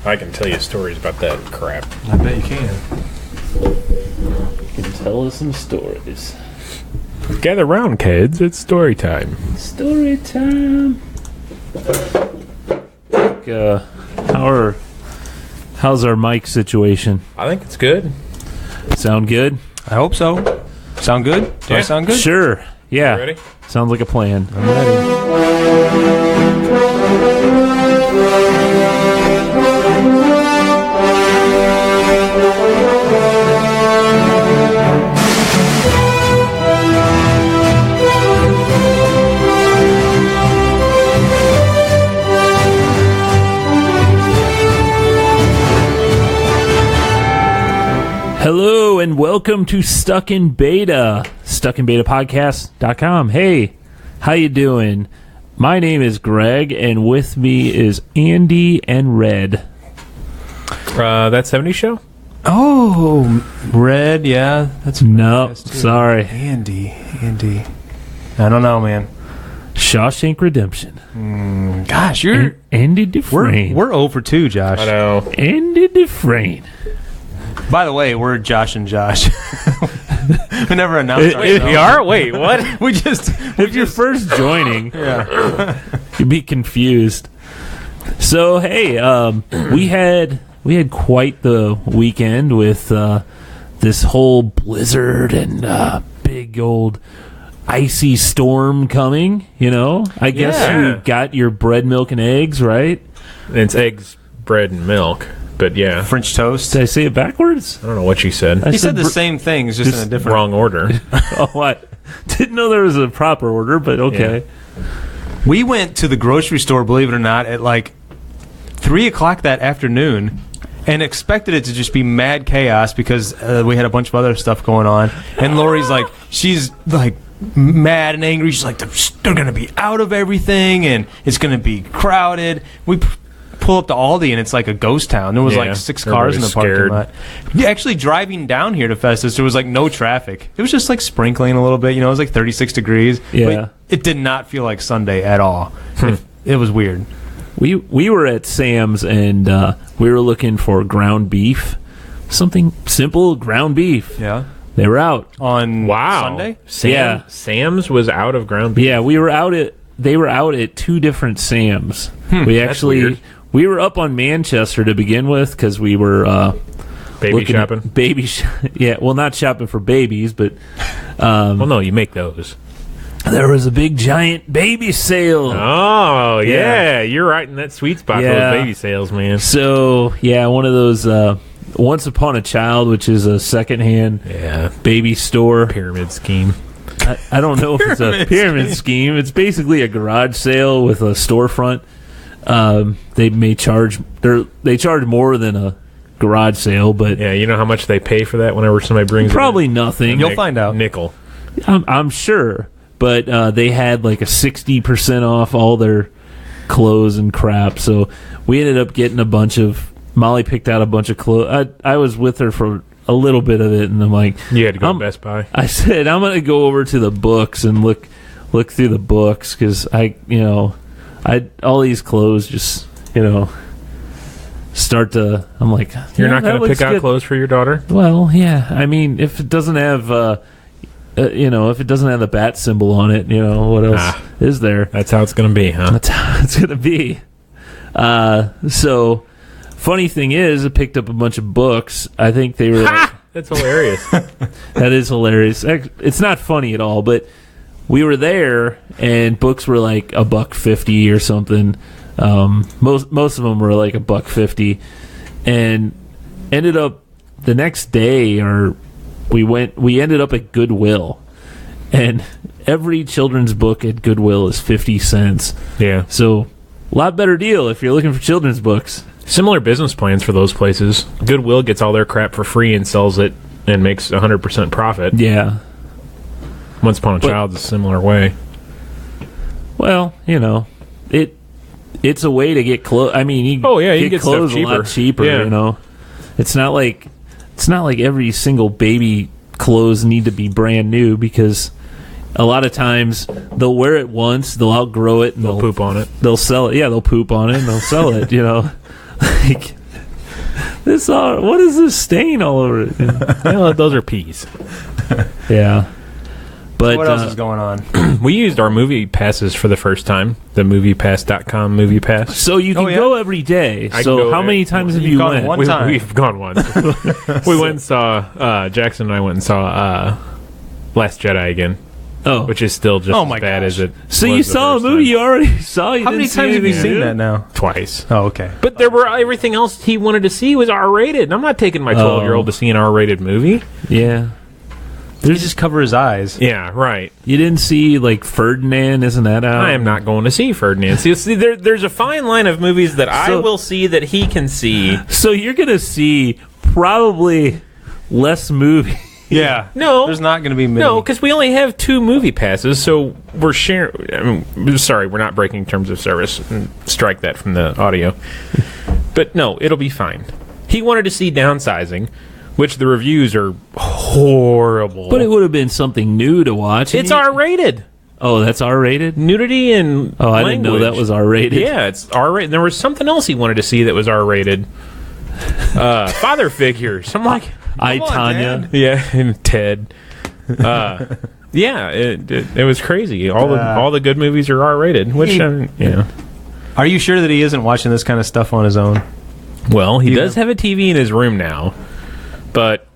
I can tell you stories about that crap. I bet you can. You can tell us some stories. Gather round, kids. It's story time. Story time. How's our mic situation? I think it's good. Sound good? I hope so. Sound good? Do I sound good? Sure. Yeah. You ready? Sounds like a plan. I'm ready. Hello and welcome to Stuck in Beta, stuckinbetapodcast.com. Hey, how you doing? My name is Greg, and with me is Andy and Red. That 70s show? Oh, Red, yeah. That's No, sorry. Andy. I don't know, man. Shawshank Redemption. Gosh, Andy Dufresne. we're 0 for 2, Josh. I know. Andy Dufresne. By the way, we're Josh and Josh. We never announced ourselves. We are? Wait, what? If you're first joining, Yeah. you'd be confused. So, hey, we had quite the weekend with this whole blizzard and big old icy storm coming, you know? I guess Yeah. you got your bread, milk, and eggs, right? It's eggs, bread, and milk. But yeah, French toast. Did I say it backwards? I don't know what you said. He said the same things, just in a different... Wrong order. Oh, what? Didn't know there was a proper order, but okay. We went to the grocery store, believe it or not, at like 3 o'clock that afternoon and expected it to just be mad chaos because we had a bunch of other stuff going on. And Lori's like, she's like mad and angry. She's like, they're going to be out of everything and it's going to be crowded. We pull up to Aldi and it's like a ghost town. There was like 6 cars in the parking lot. Yeah, actually driving down here to Festus, there was like no traffic. It was just like sprinkling a little bit. You know, it was like 36 degrees. Yeah. But it did not feel like Sunday at all. It was weird. We were at Sam's and we were looking for ground beef. Something simple, ground beef. Yeah. They were out. On Wow. Sunday? Yeah. Sam's was out of ground beef. Yeah, they were out at 2 different Sam's. weird. We were up on Manchester to begin with because we were Baby shopping? Yeah, well, not shopping for babies, but Well, no, you make those. there was a big giant baby sale. Oh, yeah. Yeah. You're right in that sweet spot for Yeah. those baby sales, man. So, yeah, one of those Once Upon a Child, which is a secondhand Yeah. baby store. Pyramid scheme. I don't know if it's a pyramid scheme. It's basically a garage sale with a storefront. They charge more than a garage sale, but Yeah, you know how much they pay for that whenever somebody brings probably it in? nothing. You'll find out. Nickel. I'm sure, but they had like a 60% off all their clothes and crap. So we ended up getting a bunch of. Molly picked out a bunch of clothes. I was with her for a little bit of it, and I'm like, You had to go to Best Buy. I said I'm gonna go over to the books and look through the books because all these clothes just start to. I'm like, You're not going to pick out good. clothes for your daughter? Well, yeah. I mean, if it doesn't have, if it doesn't have the bat symbol on it, what else is there? That's how it's going to be, huh? That's how it's gonna be. So, funny thing is, I picked up a bunch of books. I think they were. That's hilarious. That is hilarious. It's not funny at all, but we were there, and books were like $1.50 or something. Most of them were like $1.50, and ended up the next day, or we ended up at Goodwill, and every children's book at Goodwill is 50 cents. Yeah. So, a lot better deal if you're looking for children's books. Similar business plans for those places. Goodwill gets all their crap for free and sells it and makes 100% profit. Yeah. Once Upon a Child's a similar way. Well, it's a way to get clothes. I mean, you can get clothes stuff a lot cheaper. Yeah. It's not like every single baby clothes need to be brand new, because a lot of times they'll wear it once, they'll outgrow it, and They'll poop on it. They'll sell it. Yeah, they'll poop on it and they'll sell it. Like, What is this stain all over it? Well, those are peas. Yeah. But What else is going on? We used our movie passes for the first time. The MoviePass.com movie pass. so you can yeah? go every day. I So go how many times have you gone went? one time. We've gone once. We went and saw Jackson and I went and saw Last Jedi again, Oh, which is still just Oh as my bad gosh. as it. so was you the saw a first movie time. you already saw. You How many didn't see times have you anything seen new? that now? Twice. Oh, okay. But there were everything else he wanted to see was R-rated. I'm not taking my 12-year-old to see an R-rated movie. Yeah. You just cover his eyes. Yeah, right. You didn't see like Ferdinand, isn't that out? I am not going to see Ferdinand. See, there's a fine line of movies that I So- will see that he can see. So you're gonna see probably less movie. Yeah. No. There's not going to be many. No, because we only have 2 movie passes, so we're sharing. I mean, sorry, we're not breaking terms of service. Strike that from the audio. But no, it'll be fine. He wanted to see Downsizing, which the reviews are horrible. But it would have been something new to watch. It's R-rated. Oh, that's R-rated? Nudity and Oh, I didn't know that was R-rated. Yeah, it's R-rated. There was something else he wanted to see that was R-rated. Father figures. I'm like, I, on, Tanya. Dad. yeah, and Ted. Yeah, it was crazy. All the good movies are R-rated, which yeah. Are you sure that he isn't watching this kind of stuff on his own? Well, he You does have a TV in his room now, but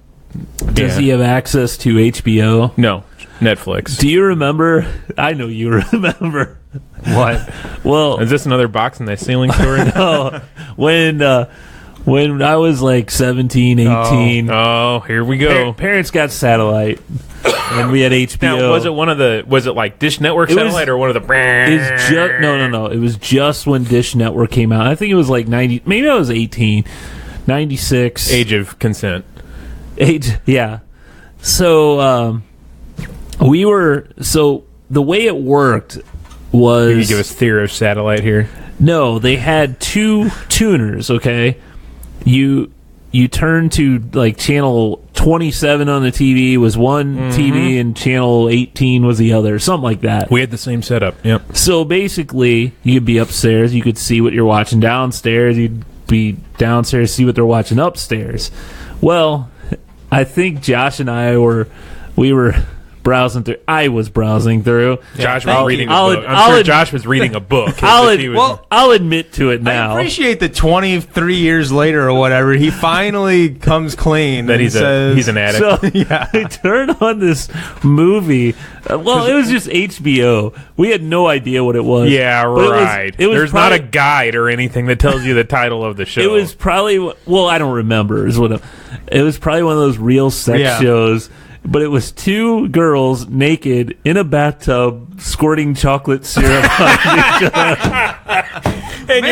Does he have access to HBO? No, Netflix. Do you remember? I know you remember. What? Well, Is this another box in the ceiling story? no, when I was like 17, 18, Oh, here we go. parents got satellite, and we had HBO. Now, was it like Dish Network It was- satellite or one of the? It's just no. It was just when Dish Network came out. I think it was like 90. Maybe I was 18, 96. Age of consent. Yeah. So we were. So the way it worked was. Can you give us theory of satellite here? No, they had 2 tuners. Okay, you turn to like channel 27 on the TV was one TV and channel 18 was the other, something like that. We had the same setup. Yep. So basically, you'd be upstairs, you could see what you're watching downstairs, you'd be downstairs, see what they're watching upstairs. Well, I think Josh and I were browsing through. I was browsing through. Josh was reading a book. I'm I'll sure ad- Josh was reading a book. I'll admit to it I now. appreciate that 23 years later or whatever, he finally comes clean. that and he's says, an addict. So I turned on this movie. Well, it was just HBO. We had no idea what it was. Yeah, But right. It was There's probably, not a guide or anything that tells you the title of the show. It was probably. Well, I don't remember. It was probably one of those real sex Yeah. shows. But it was 2 girls naked in a bathtub squirting chocolate syrup on each other. And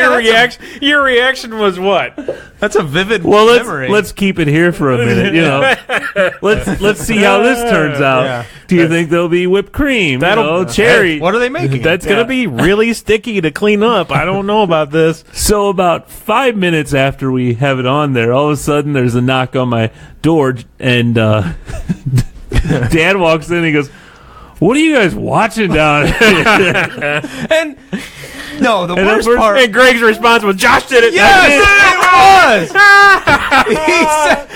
your reaction was what? That's a vivid Well, memory. let's keep it here for a minute. You know, let's see how this turns out. Yeah. Do you think there'll be whipped cream? Cherry? What are they making? That's going to be really sticky to clean up. I don't know about this. So about 5 minutes after we have it on there, all of a sudden there's a knock on my door, and Dad walks in and he goes, "What are you guys watching down here?" And no, the And worst at first- part. And Greg's response was, Josh did it. Yes, it was. He said,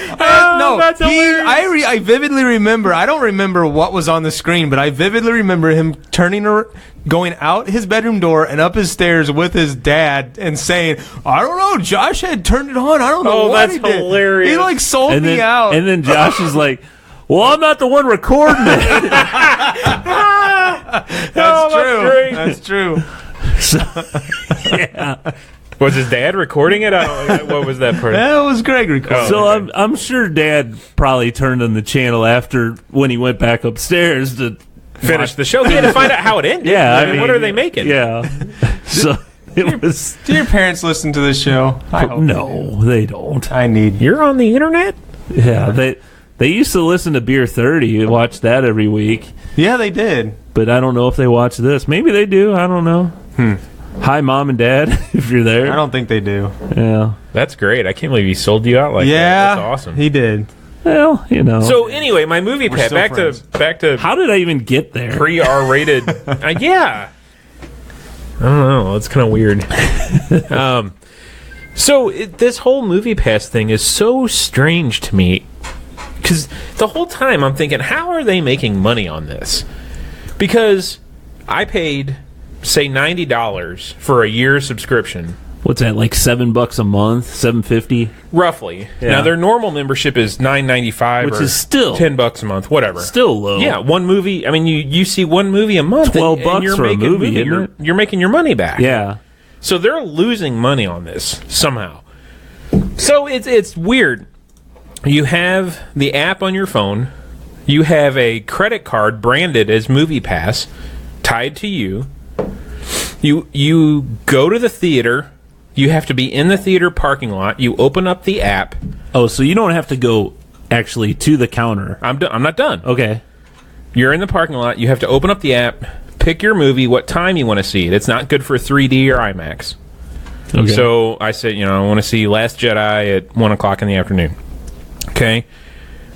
no, that's hilarious. I vividly remember. I don't remember what was on the screen, but I vividly remember him going out his bedroom door and up his stairs with his dad and saying, "I don't know, Josh had turned it on. I don't know Oh, what that's he did." hilarious. He like sold and me then, out. And then Josh is like, "Well, I'm not the one recording it." that's true. great. That's true. Yeah. Was his dad recording it? What was that part? That was Greg recording. So I'm sure Dad probably turned on the channel after when he went back upstairs to Finish the show. He had to find out how it ended. Yeah, I mean, what are they making? Yeah. So it was. Do your parents listen to this show? I hope No, they don't. I need. You're on the internet? Yeah, they used to listen to Beer 30, watch that every week, Yeah, they did. but I don't know if they watch this. Maybe they do. I don't know. Hi, Mom and Dad, if you're there. I don't think they do. Yeah. That's great. I can't believe he sold you out like that. Yeah, That's awesome. He did. Well, you know. So anyway, my movie We're pat still friends. back to how did I even get there? pre-R-rated. Yeah. I don't know. It's kind of weird. So this whole Movie Pass thing is so strange to me, because the whole time I'm thinking, how are they making money on this? Because I paid, say, $90 for a year subscription. What's that, like $7 a month, $7.50? Roughly. Yeah. Now their normal membership is $9.95, which or is still $10 a month, whatever. Still low. Yeah, one movie. I mean, you see one movie a month, $12 and you're for a making movie, isn't it? You're making your money back. Yeah. So they're losing money on this somehow. So it's weird. You have the app on your phone. You have a credit card branded as Movie Pass tied to you. You go to the theater. You have to be in the theater parking lot. You open up the app. Oh, so you don't have to go actually to the counter. I'm not done. Okay. You're in the parking lot. You have to open up the app, pick your movie, what time you want to see it. It's not good for 3D or IMAX. Okay. So I said, I want to see Last Jedi at 1 o'clock in the afternoon. Okay.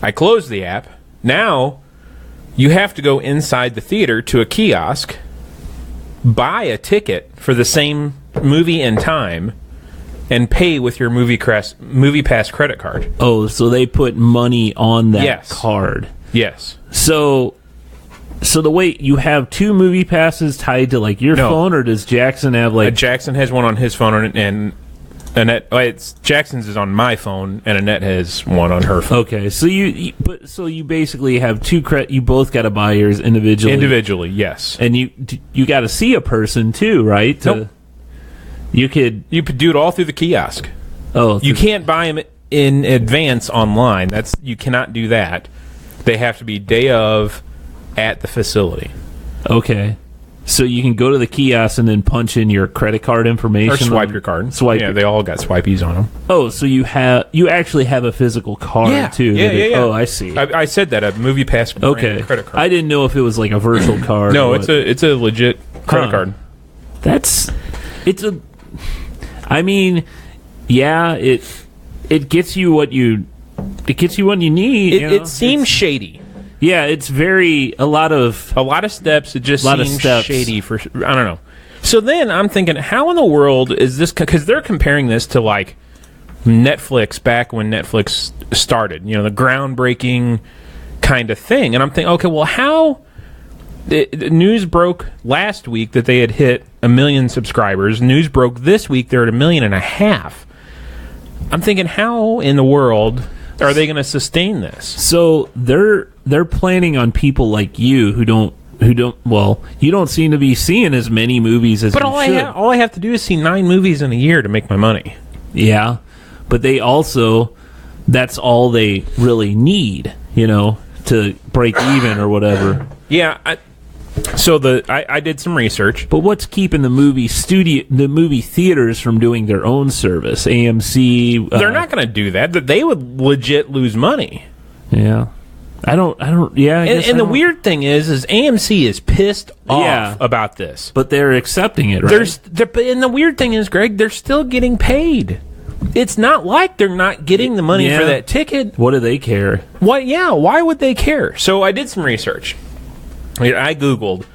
I close the app. Now, you have to go inside the theater to a kiosk, buy a ticket for the same movie and time, and pay with your Movie Pass credit card. Oh, so they put money on that Yes. card. Yes. So the way you have two Movie Passes tied to like your No. phone, or does Jackson have like? Jackson has one on his phone, and Annette. Jackson's is on my phone, and Annette has one on her phone. Okay, so you basically have two you both got to buy yours individually. Individually, yes. And you got to see a person too, right? Nope. You could do it all through the kiosk. Oh, You can't buy them in advance online. You cannot do that. They have to be day of at the facility. Okay. So you can go to the kiosk and then punch in your credit card information, Or swipe your card. Swipe. Yeah, they all got swipies on them. Oh, so you actually have a physical card too. Yeah. Oh, I see. I said that, a Movie Pass branded credit card. I didn't know if it was like a virtual card. No, or it's a legit credit card. I mean, yeah, it gets you what you need. It seems shady. Yeah, it's a lot of steps. It just Lot of seems steps. shady I don't know. So then I'm thinking, how in the world is this? Because they're comparing this to like Netflix back when Netflix started. The groundbreaking kind of thing. And I'm thinking, okay, well, how? The news broke last week that they had hit 1 million subscribers. News broke this week they're at 1.5 million. I'm thinking, how in the world are they going to sustain this? So they're planning on people like you who don't. Well, you don't seem to be seeing as many movies as. But all I have to do is see 9 movies in a year to make my money. Yeah, but they also, that's all they really need, to break even or whatever. Yeah. I did some research. But what's keeping the movie theaters from doing their own service? AMC. They're not going to do that. They would legit lose money. Yeah. I don't. Yeah. And the weird thing is AMC is pissed off about this. But they're accepting it, right? And the weird thing is, Greg, they're still getting paid. It's not like they're not getting the money for that ticket. What do they care? What? Yeah. Why would they care? So I did some research. I Googled,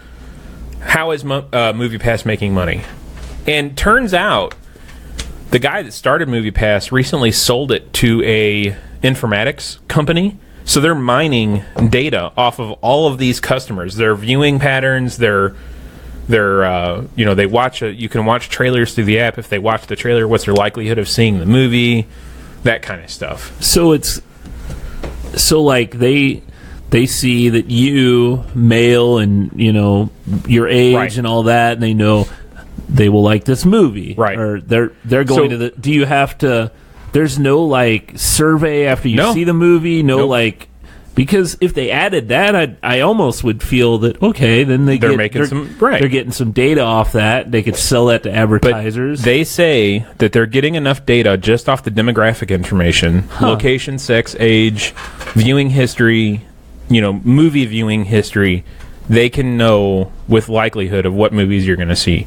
how is Movie Pass making money? And turns out the guy that started Movie Pass recently sold it to a informatics company. So they're mining data off of all of these customers, their viewing patterns, they watch you can watch trailers through the app. If they watch the trailer, what's their likelihood of seeing the movie? That kind of stuff. So like they see that you, male, and your age and all that, and they know they will like this movie, right? Or they're going to the. Do you have to? There's no like survey after you see the movie. No, nope. Because if they added that, I almost would feel that okay, then they're getting some data off that. They could sell that to advertisers. But they say that they're getting enough data just off the demographic information, location, sex, age, viewing history. Movie viewing history, they can know with likelihood of what movies you're going to see.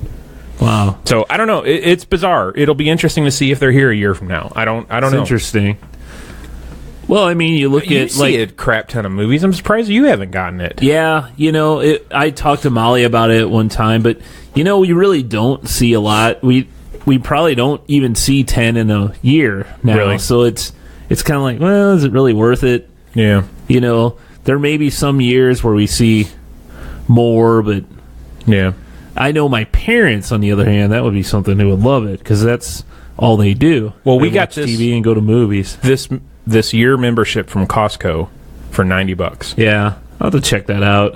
Wow. So I don't know. It's bizarre. It'll be interesting to see if they're here a year from now. I don't know. Interesting. Well, I mean, you see a crap ton of movies. I'm surprised you haven't gotten it. Yeah, I talked to Molly about it one time, but we really don't see a lot. we probably don't even see 10 in a year now. Really? So it's kind of like, well, is it really worth it? Yeah. You know, there may be some years where we see more, but Yeah. I know my parents, on the other hand, that would be something they would love it because that's all they do. Well, we They got watch this- TV and go to movies. This year membership from Costco for $90. Yeah, I'll have to check that out.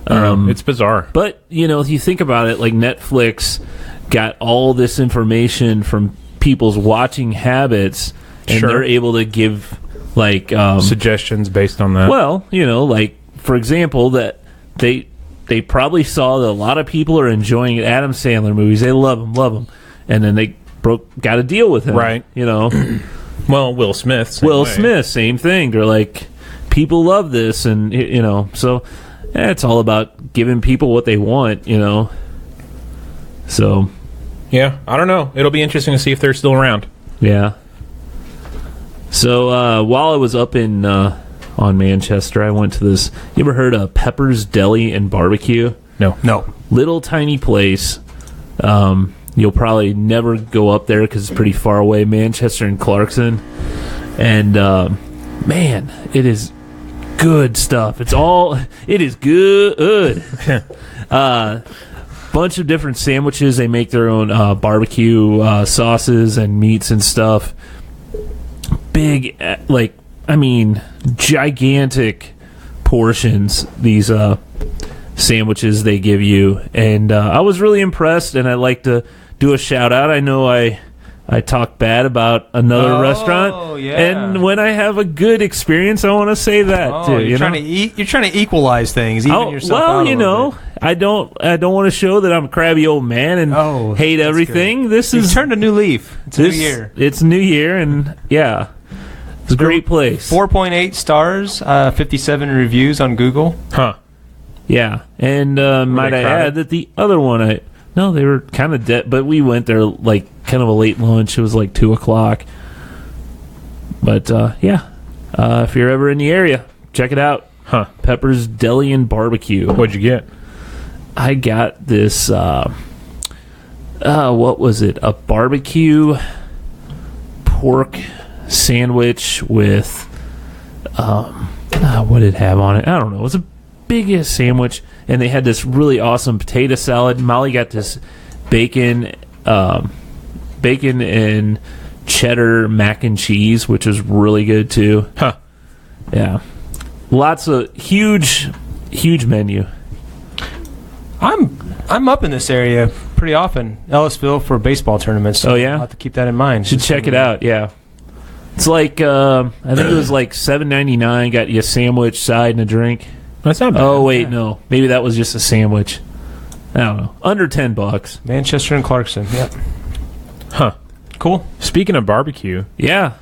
It's bizarre. But, you know, if you think about it, like Netflix got all this information from people's watching habits, and Sure. they're able to give, like... Suggestions based on that. well, you know, like, for example, that they probably saw that a lot of people are enjoying Adam Sandler movies. They love them. And then they got a deal with him. Right. You know? Well, Will Smith. same Will way. Smith, same thing. They're like, people love this, and you know, so it's all about giving people what they want, you know. So, Yeah, I don't know. It'll be interesting to see if they're still around. yeah. So while I was up in on Manchester, I went to this. You ever heard of Pepper's Deli and Barbecue? No. Little tiny place. You'll probably never go up there because it's pretty far away, Manchester and Clarkson. And man, it is good stuff. It is good. Bunch of different sandwiches. They make their own barbecue sauces and meats and stuff. Big, gigantic portions. These sandwiches they give you, and I was really impressed. And I'd like to do a shout out. I know I talk bad about another restaurant, yeah. and when I have a good experience, I want to say that too. You're trying to equalize things, even yourself out a you little know, bit. I don't want to show that I'm a crabby old man and hate that's everything. good. This You've is turned a new leaf. It's a new year. It's a new year, and yeah, it's a great place. 4.8 stars, 57 reviews on Google. Huh. Yeah, and might I crowded? add that the other one, no, they were kind of dead, but we went there like kind of a late lunch. It was like 2:00. But if you're ever in the area, check it out. Huh. Pepper's Deli and Barbecue. What'd you get? I got this. What was it? A barbecue pork sandwich with what did it have on it? I don't know. It was a biggest sandwich, and they had this really awesome potato salad. Molly got this bacon and cheddar mac and cheese, which is really good too. Huh. Yeah, lots of huge menu. I'm up in this area pretty often, Ellisville, for baseball tournaments. So Oh, yeah? I'll have to keep that in mind. Should check it out. Yeah, it's like I think it was like $7.99. Got you a sandwich, side, and a drink. That's not bad. Oh wait, no, maybe that was just a sandwich. I don't know, under $10. Manchester and Clarkson. Yep. Huh. Cool. Speaking of barbecue, Yeah.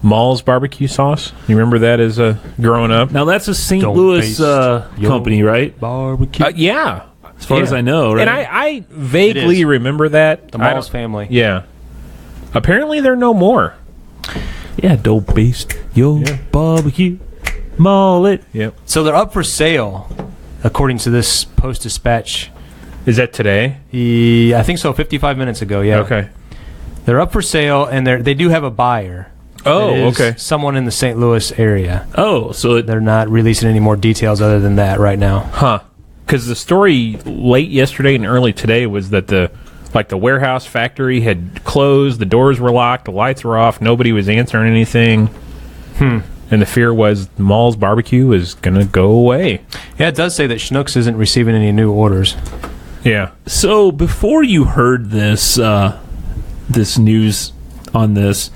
Maull's barbecue sauce. You remember that as growing up? Now that's a St. Don't Louis baste your company, right? Barbecue. Yeah. As far as I know, right? And I vaguely It is. remember that. The I Maull's don't- family. Yeah. Apparently they're no more. Yeah, don't baste your barbecue. Maul it. Yep. So they're up for sale, according to this Post-Dispatch. Is that today? I think so, 55 minutes ago, yeah. Okay. They're up for sale, and they do have a buyer. Oh, It is okay. someone in the St. Louis area. Oh, so They're not releasing any more details other than that right now. Huh. Because the story late yesterday and early today was that the warehouse factory had closed, the doors were locked, the lights were off, nobody was answering anything. And the fear was Maull's barbecue is going to go away. Yeah, it does say that Schnucks isn't receiving any new orders. Yeah. So before you heard this this news on this,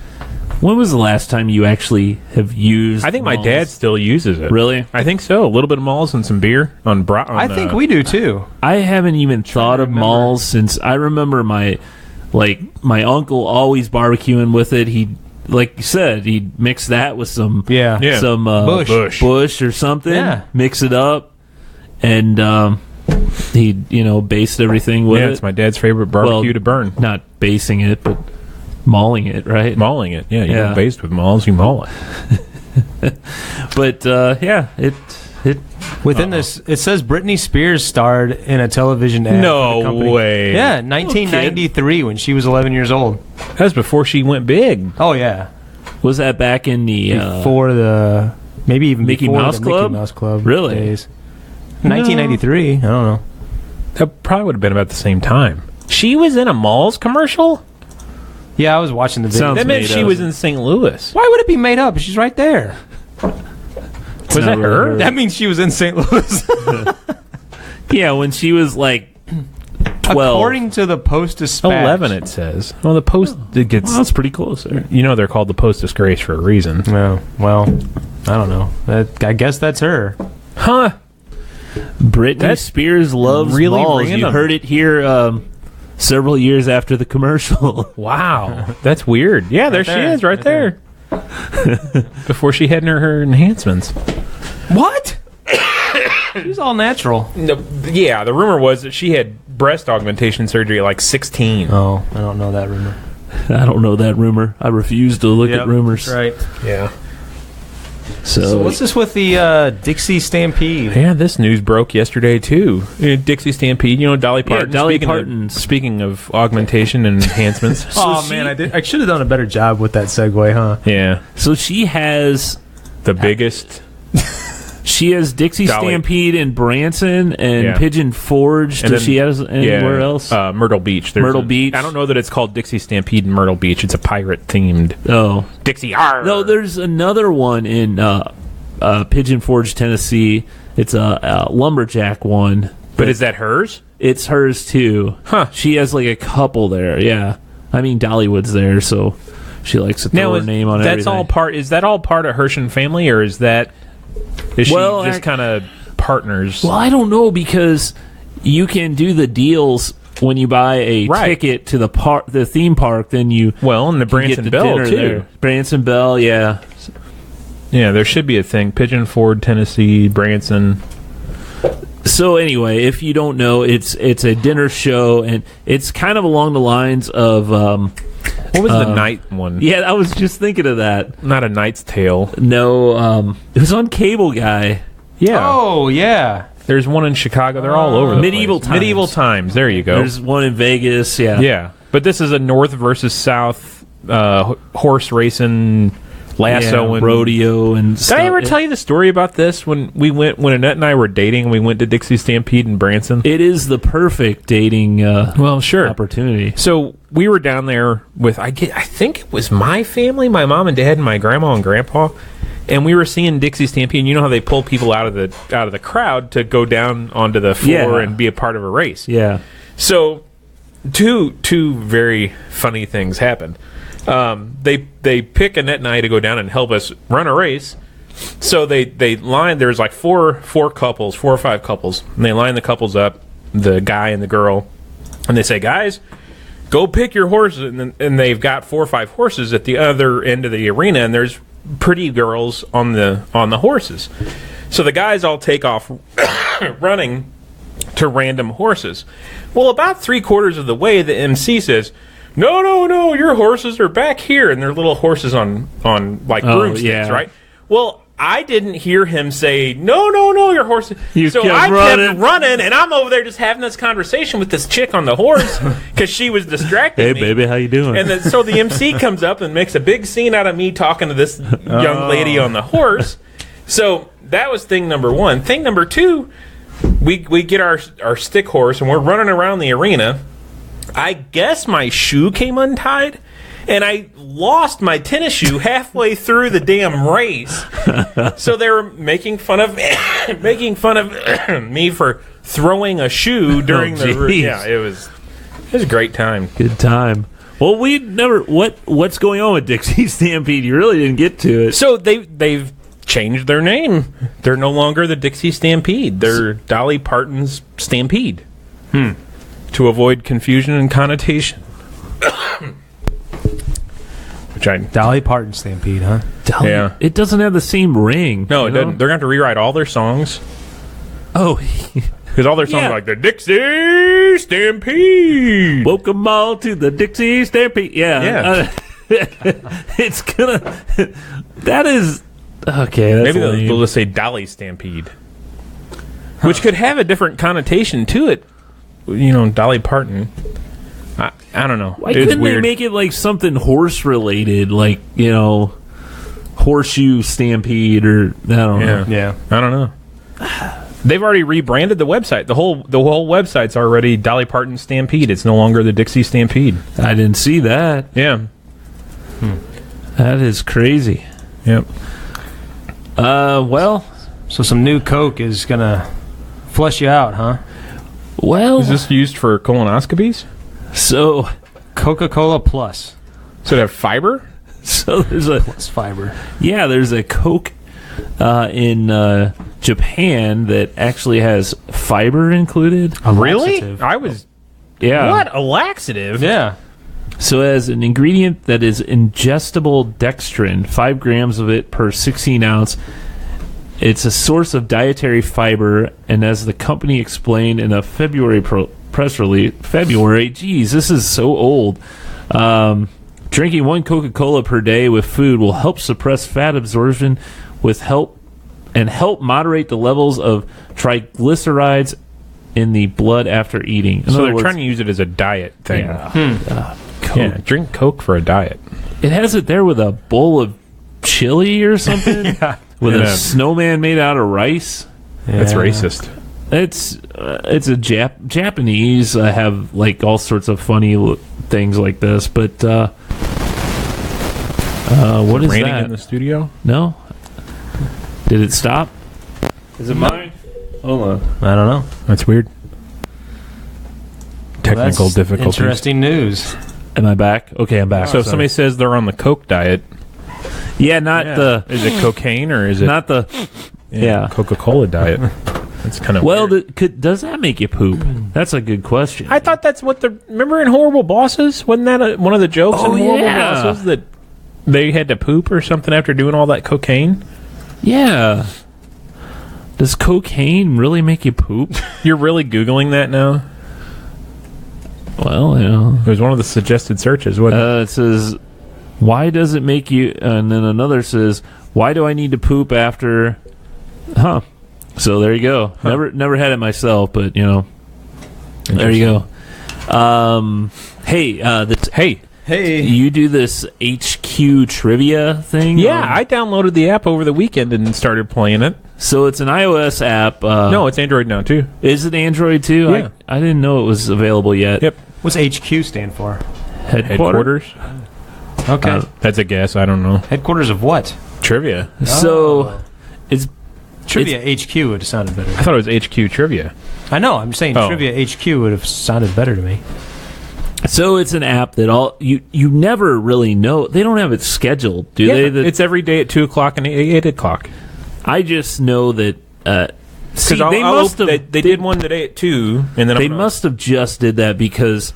when was the last time you actually have used? I think my Maull's? dad still uses it. Really? I think so. A little bit of Maull's and some beer on I think we do too. I haven't even thought of remember. Maull's since I remember my uncle always barbecuing with it. He, like you said, he'd mix that with some Yeah. some bush or something. Yeah. Mix it up, and he'd baste everything with Yeah, it. it's my dad's favorite barbecue Well, to burn. Not basting it, but mauling it, right? Mauling it. Yeah, you Yeah. don't baste with Maull's, you maul it. But Within this, it says Britney Spears starred in a television ad. No for the company. way. Yeah, 1993 when she was 11 years old. That was before she went big. Oh yeah, Was that back in the before the maybe even Mickey before Mouse the Club? Mickey Mouse Club Really? days. 1993. I don't know. That probably would have been about the same time. She was in a Maull's commercial? Yeah, I was watching the video. Sounds That meant made she up. was in St. Louis. Why would it be made up? She's right there. Was not that really her? her. That means she was in St. Louis. Yeah, when she was like 12. According to the Post-Dispatch. 11, it says. Well, the Post it gets. Well, that's pretty close there. You know they're called the Post Disgrace for a reason. Oh, well, I don't know. I guess that's her. Huh? Britney That's Spears loves really malls. You random. heard it here several years after the commercial. Wow. That's weird. Yeah, there she there. is, right Right there. Before she had her enhancements. What? She's all natural. No, yeah, the rumor was that she had breast augmentation surgery at like 16. Oh, I don't know that rumor. I don't know that rumor. I refuse to look at rumors. Right. Yeah. So what's this with the Dixie Stampede? Yeah, this news broke yesterday too. Dixie Stampede, Dolly Parton. Dolly Speaking Parton's. Speaking of augmentation and enhancements. Oh man, I should have done a better job with that segue, huh? Yeah. So she has The biggest. Dixie Dolly. Stampede in Branson and Yeah. Pigeon Forge. And Does then- she have anywhere else? Myrtle Beach. Myrtle Beach. I don't know that it's called Dixie Stampede in Myrtle Beach. It's a pirate themed Oh. Dixie R. No, there's another one in Pigeon Forge, Tennessee. It's a lumberjack one. But is that hers? It's hers too. Huh. She has like a couple there. Yeah. I mean, Dollywood's there, so she likes to throw her name on that's everything. all part. Is that all part of Hershon family, or is she Well, just kind of partners? Well, I don't know because you can do the deals when you buy a Right. ticket to the theme park. Then you Well, and the can get Branson the Bell dinner too. there. Branson Bell, yeah. Yeah, there should be a thing. Pigeon Forge, Tennessee, Branson. So anyway, if you don't know, it's a dinner show, and it's kind of along the lines of What was the night one? yeah. I was just thinking of that. Not A Knight's Tale. No, it was on Cable Guy. Yeah. Oh yeah. There's one in Chicago. They're all over the Medieval place. Times. Medieval Times. There you go. There's one in Vegas. Yeah. Yeah. But this is a North versus South horse racing, lasso, and rodeo and Did I ever tell you the story about this when Annette and I were dating and we went to Dixie Stampede in Branson? It is the perfect dating Well, sure. opportunity. So we were down there with I think it was my family, my mom and dad, and my grandma and grandpa, and we were seeing Dixie Stampede. And you know how they pull people out of the crowd to go down onto the floor Yeah. and be a part of a race. Yeah. So two very funny things happened. They pick Annette and I to go down and help us run a race. So they line. There's like four or five couples, and they line the couples up, the guy and the girl, and they say, "Guys, go pick your horses." And they've got 4 or 5 horses at the other end of the arena, and there's pretty girls on the horses. So the guys all take off running to random horses. Well, about 3/4 of the way, the MC says, No, your horses are back here. And they're little horses on like broomsticks, yeah. right? Well, I didn't hear him say, no, your horses. So kept I running. kept running, and I'm over there just having this conversation with this chick on the horse because she was distracting Hey, me. baby, how you doing? And then, so the MC comes up and makes a big scene out of me talking to this young lady on the horse. So that was thing number one. Thing number two, we get our stick horse, and we're running around the arena. I guess my shoe came untied, and I lost my tennis shoe halfway through the damn race. So they were making fun of me for throwing a shoe during the geez. yeah. It was a great time. Good time. Well, we never. What's going on with Dixie Stampede? You really didn't get to it. So they've changed their name. They're no longer the Dixie Stampede. They're Dolly Parton's Stampede. To avoid confusion and connotation. Dolly Parton Stampede, huh? Yeah. It doesn't have the same ring. No, you it know? doesn't. They're going to have to rewrite all their songs. Oh, Because all their songs Yeah. are like the Dixie Stampede. welcome all to the Dixie Stampede. Yeah. It's gonna. That is okay. That's Maybe lame. they'll just say Dolly Stampede. which could have a different connotation to it. You know, Dolly Parton. I don't know. Why couldn't they make it like something horse related, like, you know, Horseshoe Stampede, or I don't know. Yeah. I don't know. They've already rebranded the website. The whole website's already Dolly Parton Stampede. It's no longer the Dixie Stampede. I didn't see that. Yeah. That is crazy. Yep. Well, So some new Coke is gonna flush you out, huh? well, Is this used for colonoscopies? so Coca-Cola Plus. So it have fiber? there's a Plus fiber. there's a Coke in Japan that actually has fiber included. Laxative. I was... Yeah. What? A laxative? Yeah. So as an ingredient that is ingestible dextrin, 5 grams of it per 16 ounce. It's a source of dietary fiber, and as the company explained in a February press release, geez, this is so old. Drinking 1 Coca-Cola per day with food will help suppress fat absorption help moderate the levels of triglycerides in the blood after eating. So they're trying to use it as a diet thing. Yeah. Coke. Yeah, drink Coke for a diet. It has it there with a bowl of chili or something. Yeah. With And a snowman made out of rice. That's Yeah. racist. It's a Japanese have like all sorts of funny things like this, but what is Raining that? in the studio? No, did it stop? Is it mine? Hold on. I don't know. That's weird. Technical That's difficulties. Interesting news. Am I back? Okay, I'm back. So if somebody says they're on the Coke diet, yeah, not the is it cocaine or is it not the yeah. Coca-Cola diet? That's kind of Well, weird. does that make you poop? That's a good question. I thought that's what remember in Horrible Bosses? Wasn't that one of the jokes in Horrible yeah. Bosses that they had to poop or something after doing all that cocaine? Yeah. Does cocaine really make you poop? You're really Googling that now? Well, yeah. It was one of the suggested searches. What? It says, why does it make you... And then another says, why do I need to poop after... Huh. So there you go. Never had it myself, but, you know. There you go. Hey. You do this HQ trivia thing? Yeah, I downloaded the app over the weekend and started playing it. So it's an iOS app. No, it's Android now, too. Is it Android, too? Yeah. I didn't know it was available yet. Yep. What's HQ stand for? Headquarters? Okay. That's a guess. I don't know. Headquarters of what? Trivia. So it's... Trivia HQ would have sounded better. I thought it was HQ Trivia. I know. I'm saying Oh. Trivia HQ would have sounded better to me. So it's an app that you never really know. They don't have it scheduled, do they? It's every day at 2 o'clock and 8 o'clock. I just know that. See, they must have. They did one today at 2, and then They must have just did that because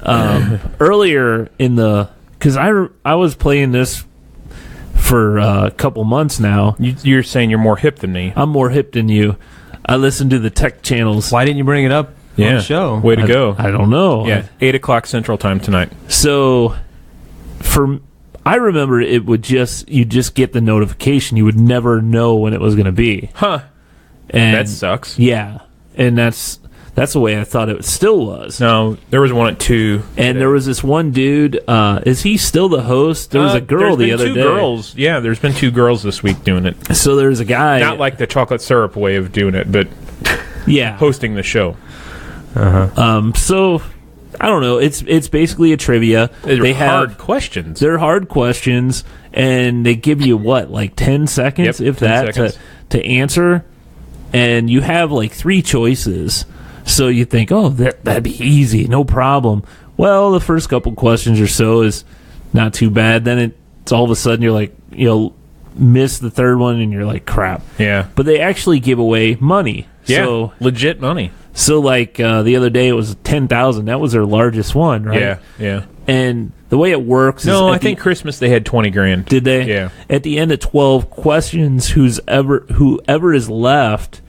earlier in the because I was playing this for a couple months now. You're saying you're more hip than me. I'm more hip than you. I listen to the tech channels. Why didn't you bring it up on the show? Way to go. I don't know. Yeah, 8 o'clock Central Time tonight. So, I remember it would you just get the notification. You would never know when it was going to be. Huh. And That sucks. Yeah, and that's the way I thought it still was. No, there was one at 2. And there was this one dude. Is he still the host? There was a girl the other day. Girls. Yeah, there's been 2 girls this week doing it. So there's a guy. Not like the chocolate syrup way of doing it, but yeah, hosting the show. So I don't know. It's basically a trivia. They have hard questions. They're hard questions, and they give you what, like 10 seconds, Yep, if 10 that, seconds. to answer. And you have like 3 choices. So you think, oh, that'd be easy, no problem. Well, the first couple questions or so is not too bad. Then it's all of a sudden you're like, you'll miss the third one, and you're like, crap. Yeah. But they actually give away money. Yeah. So, Legit money. so like the other day it was 10,000. That was their largest one, right? Yeah. Yeah. And the way it works is No, at I think Christmas they had 20 grand. did they? Yeah. At the end of 12 questions, whoever is left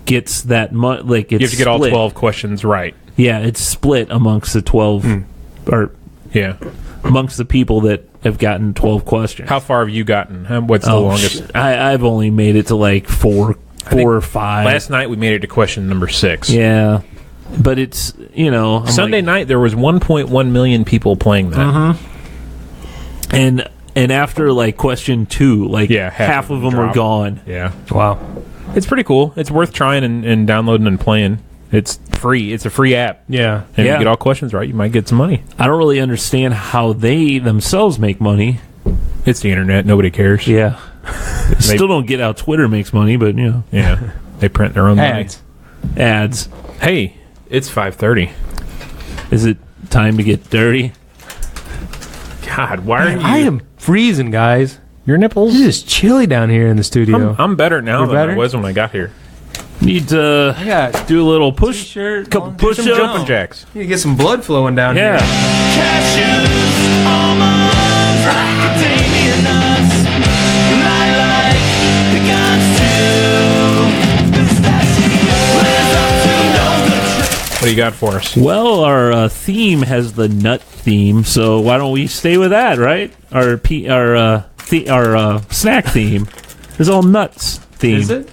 gets that money. Like it's You have to get all split. 12 questions right. Yeah, it's split amongst the 12 or Yeah. amongst the people that have gotten 12 questions. How far have you gotten? What's the longest? I've only made it to like 4 4 or 5. Last night we made it to question number 6. Yeah. But it's, I'm Sunday like, night there was 1.1 million people playing that. And after like question 2, like half of them were dropped. gone. Yeah. Wow. It's pretty cool. It's worth trying and downloading and playing. It's free. It's a free app. Yeah. And if you get all questions right, you might get some money. I don't really understand how they themselves make money. It's the internet. Nobody cares. Yeah. Still don't get how Twitter makes money, but Yeah. They print their own Ads. Ads. money. Hey, it's 5:30. Is it time to get dirty? God, why are you... I am freezing, guys. Your nipples? It's just chilly down here in the studio. I'm better now You're than better? I was when I got here. Need to got do a little push, T-shirt, couple long- push Some ups. jumping jacks. You get some blood flowing down Yeah. here. Cashews, almonds, macadamia nuts, lilac, pecans too. Pistachios, up to know the truth. What do you got for us? Well, our theme has the nut theme, so why don't we stay with that, right? Our snack theme is all nuts theme. Is it?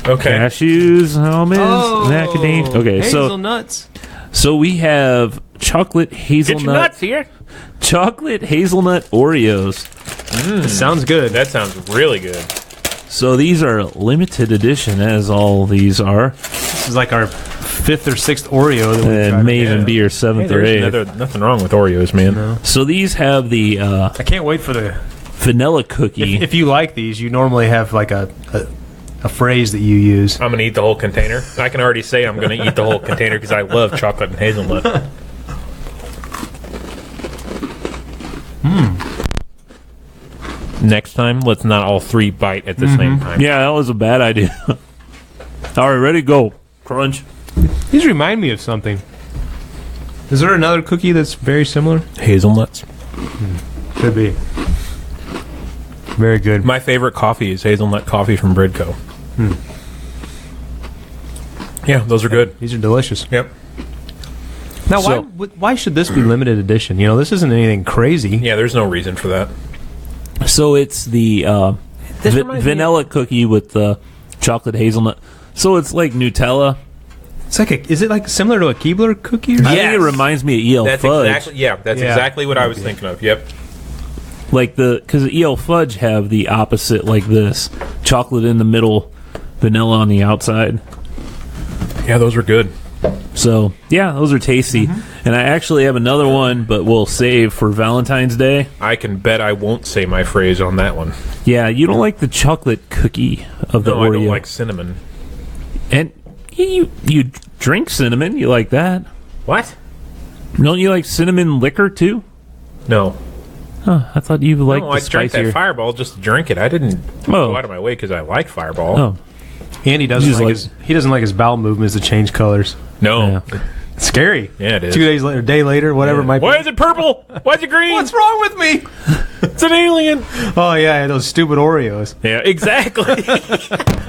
Okay. Cashews, almonds, macadamia. Okay, hazelnuts. so we have chocolate hazelnut, here. chocolate hazelnut Oreos. Sounds good. That sounds really good. So these are limited edition, as all these are. This is like our 5th or 6th Oreo that we And tried. may even be your Hey, 7th or there's 8th. nothing wrong with Oreos, man. So these have the I can't wait for the. vanilla cookie. If you like these, you normally have like a phrase that you use. I'm going to eat the whole container. I can already say I'm going to eat the whole container because I love chocolate and hazelnut. Next time, let's not all 3 bite at the same time. Yeah, that was a bad idea. All right, ready, go. Crunch. These remind me of something. Is there another cookie that's very similar? Hazelnuts. Could be. Very good. My favorite coffee is hazelnut coffee from Breadco. Yeah, those are good. These are delicious. Yep. Now, So- why should this be limited edition? This isn't anything crazy. Yeah, there's no reason for that. So it's the This reminds me- vanilla cookie with the chocolate hazelnut. So it's like Nutella. It's like is it like similar to a Keebler cookie? Or I Yes. think it reminds me of EL That's Fudge. that's Yeah. exactly what I was thinking of. Yep. Like because EL Fudge have the opposite, like this. Chocolate in the middle, vanilla on the outside. Yeah, those are good. So, yeah, those are tasty. And I actually have another one, but we'll save for Valentine's Day. I can bet I won't say my phrase on that one. Yeah, you don't like the chocolate cookie of the No, Oreo. I don't like cinnamon. And you drink cinnamon. You like that. What? Don't you like cinnamon liquor, too? No. Huh, I thought you liked No, the I drank spicier. that Fireball just to drink it. I didn't go out of my way because I like Fireball. Oh, And he doesn't You just he doesn't like his bowel movements to change colors. No. Yeah. It's scary. Yeah, it is. 2 days later, a day later, whatever it might Why be. is it purple? Why is it green? What's wrong with me? It's an alien. Oh yeah, those stupid Oreos. Yeah, exactly.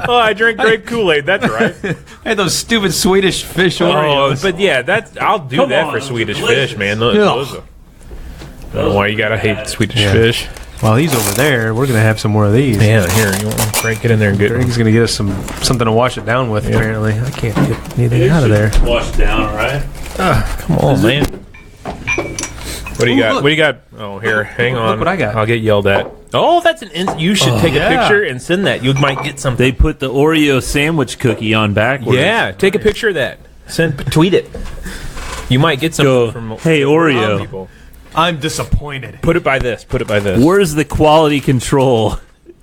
Oh, I drink grape Kool-Aid. That's right. I had those stupid Swedish fish Oh, Oreos. but yeah, I'll do Come that on, for those are Swedish delicious. fish, man. Those are, I don't know why you gotta hate Swedish Yeah. fish. While he's over there, we're gonna have some more of these. Yeah, here, you want to Frank, get in there and get Greg's gonna get us something to wash it down with. Yeah. Apparently, I can't get anything out of there. Wash it down, all right? Come on, man. What do you got? look. What do you got? Oh, here, hang on. what I got. I'll get yelled at. Oh, that's you should take a yeah. picture and send that. You might get something. They put the Oreo sandwich cookie on backwards. Yeah, take a picture of that. Tweet it. You might get something Go, from "Hey, Oreo." people. I'm disappointed. Put it by this. Put it by this. Where's the quality control?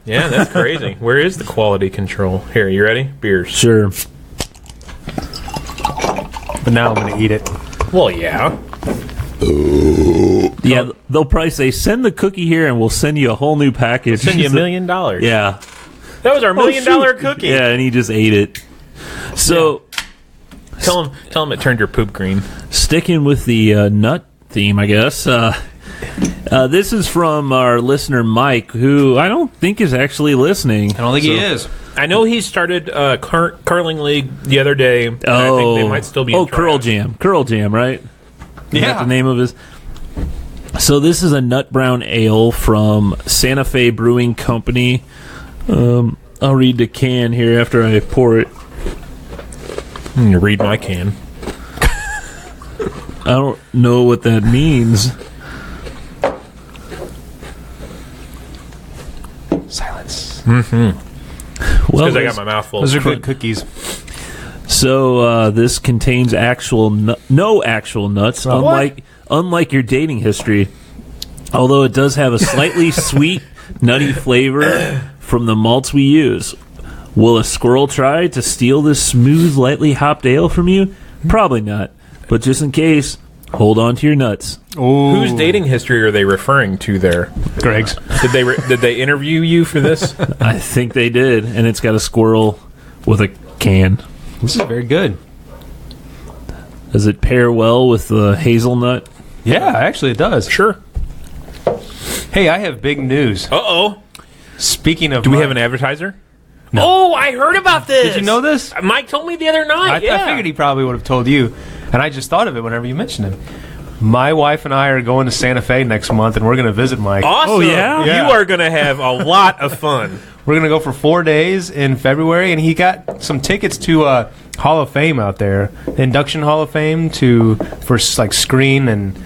Yeah, that's crazy. Where is the quality control? Here, you ready? Beers. Sure. But now I'm gonna eat it. Well, yeah. Yeah, they'll probably say, send the cookie here and we'll send you a whole new package. Send you $1 million. Yeah. That was our $1 million shoot. cookie. Yeah, and he just ate it. So, Tell him it turned your poop green. sticking with the nut theme, I guess. This is from our listener Mike, who I don't think is actually listening. I don't think he is. I know he started curling league the other day. And I think they might still be. in Curl tryouts. Jam, right? Is that Yeah. the name of his? So this is a nut brown ale from Sante Fe Brewing Company. I'll read the can here after I pour it. You read my can. I don't know what that means. Silence. Well, Because I got my mouth full. Those are good cookies. So this contains no actual nuts, unlike your dating history. Although it does have a slightly sweet, nutty flavor from the malts we use. Will a squirrel try to steal this smooth, lightly hopped ale from you? Probably not. But just in case, hold on to your nuts. Ooh. Whose dating history are they referring to there? Greg's. Did they interview you for this? I think they did, and it's got a squirrel with a can. This is very good. Does it pair well with the hazelnut? Yeah, actually it does. Sure. Hey, I have big news. Uh-oh. Speaking of... Do we have an advertiser? No. Oh, I heard about this. Did you know this? Mike told me the other night. I figured he probably would have told you, and I just thought of it whenever you mentioned him. My wife and I are going to Santa Fe next month, and we're going to visit Mike. Awesome. Oh, yeah? You are going to have a lot of fun. We're going to go for 4 days in February, and he got some tickets to Hall of Fame out there, the Induction Hall of Fame for like screen and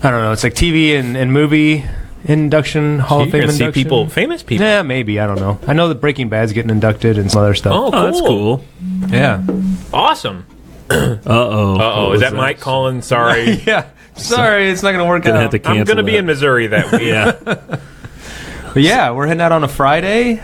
I don't know. It's like TV and movie induction Hall of Fame You're gonna induction. see people, famous people. Yeah, maybe. I don't know. I know that Breaking Bad's getting inducted and some other stuff. Oh, cool. Oh, that's cool. Yeah. Awesome. Uh-oh. Uh-oh. Is that Mike calling? Sorry. Yeah. Sorry, it's not going to work Gonna out. have to cancel I'm going to be that. in Missouri that week. Yeah. But yeah, we're heading out on a Friday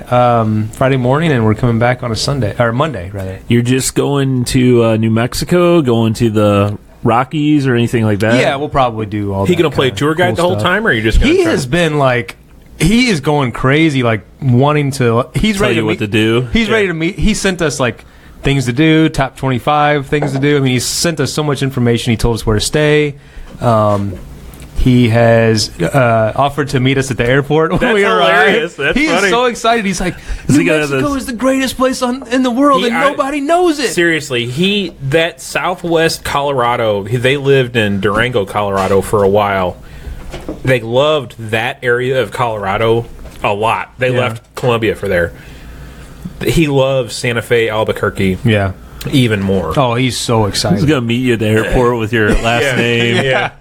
morning, and we're coming back on a Sunday or Monday, rather. You're just going to New Mexico, going to the Rockies or anything like that? Yeah, we'll probably do all. He that going to play kinda tour guide cool the whole stuff. time, or are you just going to He has been like, he is going crazy, like wanting to. He's Tell ready you to what meet, to do. He's ready to meet. He sent us like things to do, top 25 things to do. I mean, he's sent us so much information. He told us where to stay. He has offered to meet us at the airport when That's we arrive. hilarious. That's he funny. is so excited. He's like, he New gonna Mexico this- is the greatest place in the world, and nobody knows it. Seriously, that Southwest Colorado, they lived in Durango, Colorado for a while. They loved that area of Colorado a lot. They left Columbia for there. He loves Santa Fe, Albuquerque Yeah. even more. Oh, he's so excited. He's going to meet you at the airport with your last name, Yeah.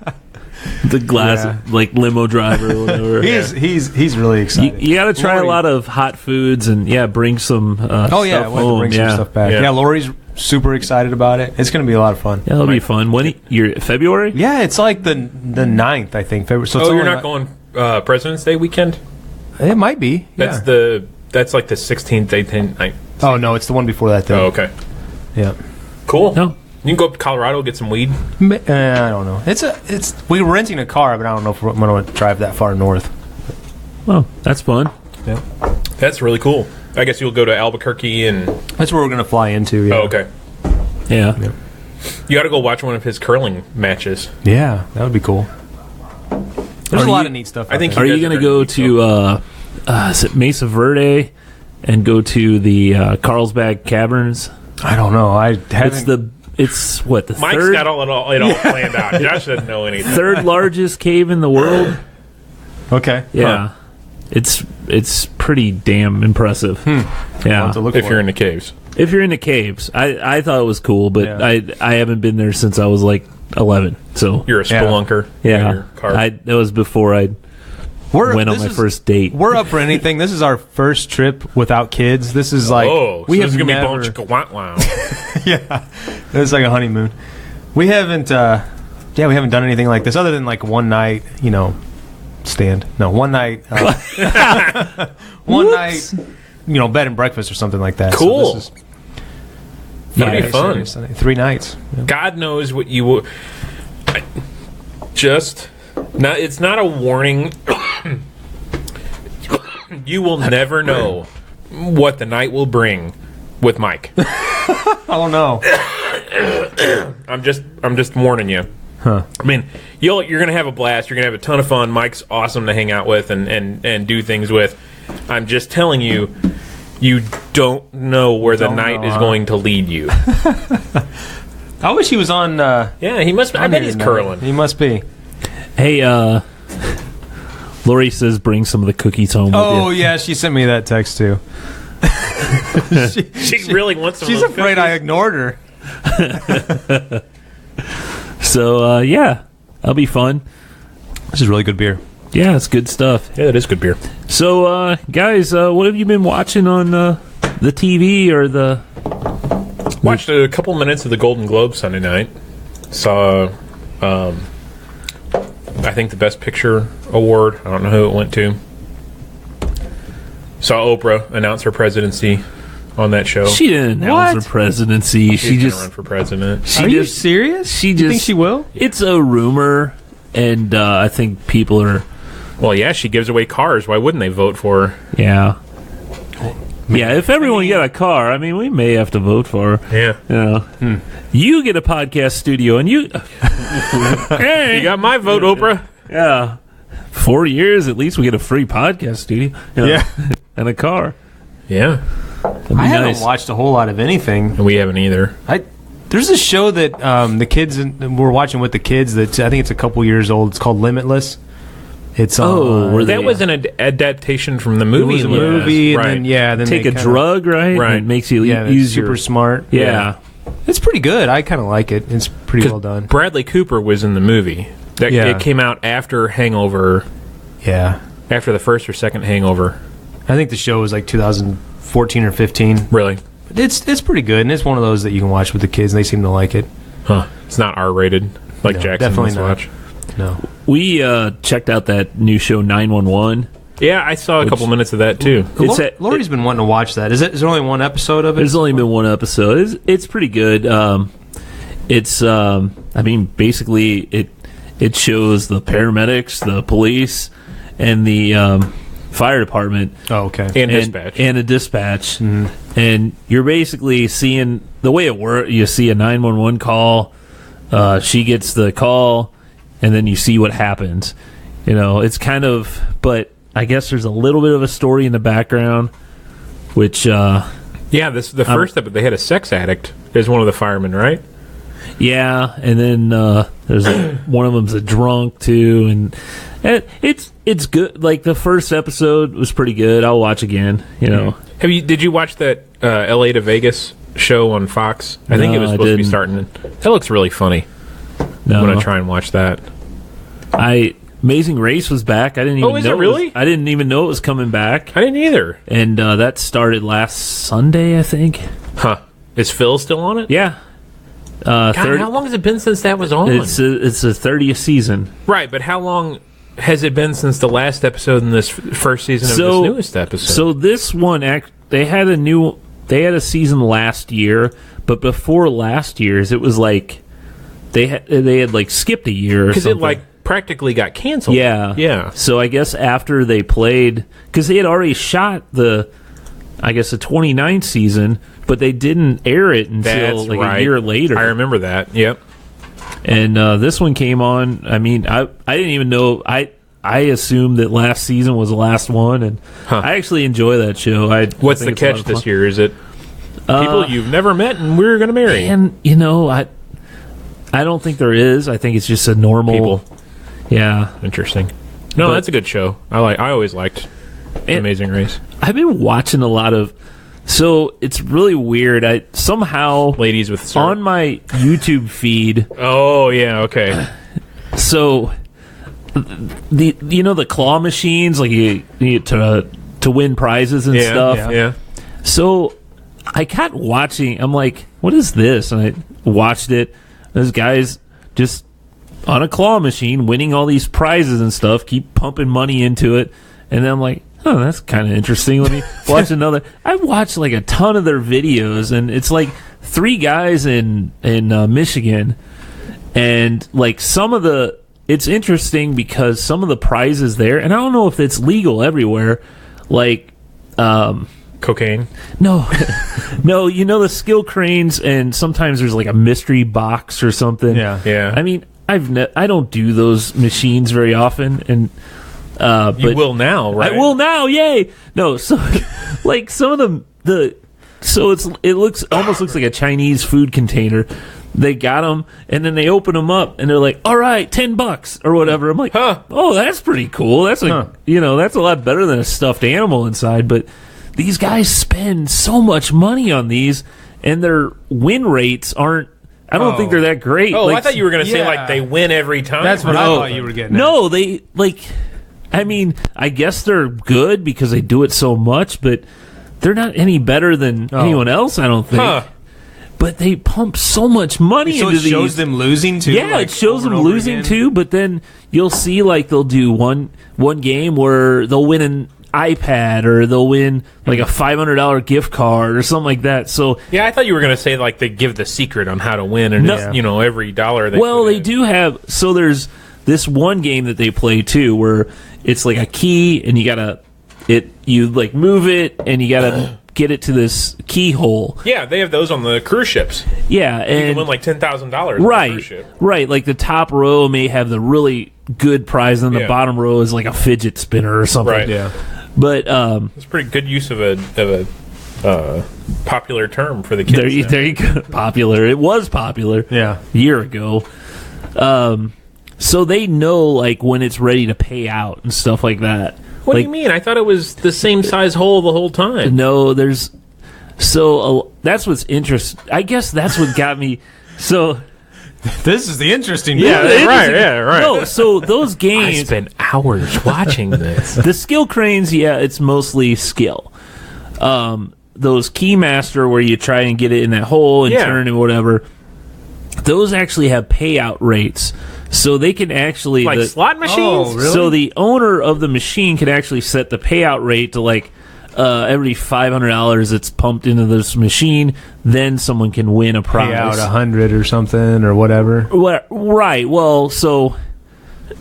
the glass, Yeah. like limo driver or whatever. He's really excited. You got to try Lori- a lot of hot foods and bring some Oh yeah, stuff we'll have to home. bring yeah. some stuff back. Yeah. Yeah, Lori's super excited about it. It's going to be a lot of fun. Yeah, that'll be fun. When you're February? Yeah, it's like the 9th, I think. February. So it's Oh, you're only not going President's Day weekend? It might be. That's Yeah. that's like the 16th, 18th night. Oh no, it's the one before that. Though. Oh, okay. Yeah. Cool. No. You can go up to Colorado, get some weed. I don't know. We were renting a car, but I don't know if I'm going to drive that far north. Oh, that's fun. Yeah. That's really cool. I guess you'll go to Albuquerque and... That's where we're going to fly into. Yeah. Oh, okay. Yeah. You got to go watch one of his curling matches. Yeah, that would be cool. There's Are a lot you- of neat stuff. I think out Are there. you guys going to are go gonna to is it Mesa Verde and go to the Carlsbad Caverns? I don't know. I haven't. It's what the Mike's third got it all planned out. Josh doesn't know anything. third largest cave in the world. Okay. Yeah, it's pretty damn impressive. I'll Yeah, have to look If for you're it. into caves. if you're into caves, I thought it was cool, but Yeah. I haven't been there since I was like 11. So You're a Yeah. spelunker. yeah, Your car. that was before I went on my first date. We're up for anything. This is our first trip without kids. This is like we we have have going to never. be bunch of wow. Yeah, it's like a honeymoon. We haven't. We haven't done anything like this other than like one night. Stand. No, one night. One Whoops. night. Bed and breakfast or something like that. Cool. So this is That'd be Friday, fun. Saturday, Sunday. 3 nights. Yeah. God knows what you will. It's not a warning. You will never know what the night will bring with Mike. Oh no. I'm just warning you. Huh. I mean, you're gonna have a blast. You're gonna have a ton of fun. Mike's awesome to hang out with and do things with. I'm just telling you, you don't know where the Don't night know, is huh? going to lead you. I wish he was on. Yeah, he must. I bet he's curling. He must be. Hey, Lori says bring some of the cookies home Oh with you. yeah, she sent me that text too. She really wants some. She's of those afraid I cookies. ignored her. So yeah, that'll be fun. This is really good beer. Yeah, it's good stuff. Yeah, it is good beer. So guys, what have you been watching on the TV or the? Watched a couple minutes of the Golden Globe Sunday night. Saw, I think the Best Picture award. I don't know who it went to. Saw Oprah announce her presidency on that show. She didn't announce her presidency. She's She gonna just. run for president. She Are you just. serious? She You just. think she will? It's a rumor, and I think people are. Well, yeah, she gives away cars. Why wouldn't they vote for her? Yeah. Yeah, if everyone got a car, I mean, we may have to vote for her. Yeah. You know, you get a podcast studio, and you, hey, You got my vote, Oprah. yeah, 4 years at least we get a free podcast studio, you know, Yeah. and a car. Yeah. That'd be I haven't nice. watched a whole lot of anything. And we haven't either. There's a show that the kids we're watching with the kids. That I think it's a couple years old. It's called Limitless. It's where That was an adaptation from the it movie. was a Limitless. movie, right. and then Take they a kinda- drug, right? Right. And it makes you Yeah, use super your smart. yeah. It's pretty good. I kind of like it. It's pretty 'Cause well done. Bradley Cooper was in the movie. That Yeah. It came out after Hangover, Yeah, after the first or second Hangover. I think the show was like 2014 or 15. Really? It's pretty good, and it's one of those that you can watch with the kids, and they seem to like it. Huh. It's not R-rated like No, Jackson definitely wants to not. watch. No, We checked out that new show 911. Yeah, I saw a couple minutes of that too. Lori's been wanting to watch that. Is there only one episode of it? There's only been one episode. It's pretty good. It's I mean, basically it shows the paramedics, the police, and the fire department Oh, okay. And dispatch. and a dispatch, Mm-hmm. and you're basically seeing the way it works. You see a 911 call. She gets the call, and then you see what happens. You know, it's kind of, but I guess there's a little bit of a story in the background, which Yeah, the first episode, they had a sex addict as one of the firemen, right? yeah, and then there's one of them's a drunk too, and it's good. Like the first episode was pretty good. I'll watch again. You know, Did you watch that LA to Vegas show on Fox? I think No, it was I supposed to be didn't. starting. That looks really funny. no, I'm gonna try and watch that. Amazing Race was back. I didn't even is know it really? I didn't even know it was coming back, I didn't either. and that started last Sunday, I think. Huh? Is Phil still on it? Yeah. God, 30 how long has it been since that was on? It's a 30th season. Right, but how long has it been since the last episode in this first season of this newest episode? So this one, they had a season last year, but before last year's, it was like they had like skipped a year or because something. it like practically got canceled. yeah, yeah. So I guess after they played, because they had already shot the 29th season, but they didn't air it until That's like right. a year later. I remember that. Yep. And this one came on. I mean, I didn't even know. I assumed that last season was the last one, and I actually enjoy that show. What's the catch this year? Is it people you've never met and we're going to marry? And you know, I don't think there is. I think it's just a normal People. Yeah, Interesting. No, But- that's a good show. I always liked Amazing Race. I've been watching a lot of. So it's really weird. I somehow Ladies with syrup. on my YouTube feed. Oh yeah, okay. So the claw machines, like you to win prizes and stuff. Yeah. So I kept watching. I'm like, what is this? And I watched it. This guy's just on a claw machine winning all these prizes and stuff, keep pumping money into it. And then I'm like, oh, that's kind of interesting. Let me watch another. I watched like a ton of their videos, and it's like 3 guys in Michigan. And like it's interesting because some of the prizes there, and I don't know if it's legal everywhere, like, Cocaine. no, you know the skill cranes, and sometimes there's like a mystery box or something. Yeah. I mean, I don't do those machines very often, and You but will now, right? I will now. Yay! No, so like some of them, it almost looks like a Chinese food container. They got them, and then they open them up, and they're like, "All right, $10 or whatever." I'm like, Huh. "Oh, that's pretty cool. That's that's a lot better than a stuffed animal inside." But these guys spend so much money on these, and their win rates aren't. I don't think they're that great. Oh, like, I thought you were going to say yeah. like they win every time. That's what I thought you were getting at. No, they like. I mean, I guess they're good because they do it so much, but they're not any better than anyone else. I don't think. Huh. But they pump so much money So into it shows these. them losing too? Yeah, like, it shows over them and over losing again? too. But then you'll see like they'll do one game where they'll win an iPad or they'll win like a $500 gift card or something like that. So Yeah, I thought you were going to say like they give the secret on how to win, and No. it's, you know, every dollar. well, put they in. do have. So there's this one game that they play too, where it's like a key, and you like move it, and you gotta get it to this keyhole. Yeah, they have those on the cruise ships. Yeah, You and can win like $10,000. right. Like the top row may have the really good prize, and the Yeah. bottom row is like a fidget spinner or something. Right. Yeah. But It's a pretty good use of a popular term for the kids. now. there you go. Popular. It was popular. Yeah. A year ago. So they know like when it's ready to pay out and stuff like that. What like, do you mean? I thought it was the same size hole the whole time. No, there's that's what's interesting. I guess that's what got me. So This is the interesting Yeah, bit. right. Yeah, right. no, so those I games, spent hours watching this. the skill cranes, yeah, it's mostly skill. Those Keymaster where you try and get it in that hole and Yeah. turn and whatever, those actually have payout rates, so they can actually Like slot machines? Oh, really? So the owner of the machine can actually set the payout rate to like every $500 that's pumped into this machine, then someone can win a prize. Pay out 100 or something or whatever. Right. Well, so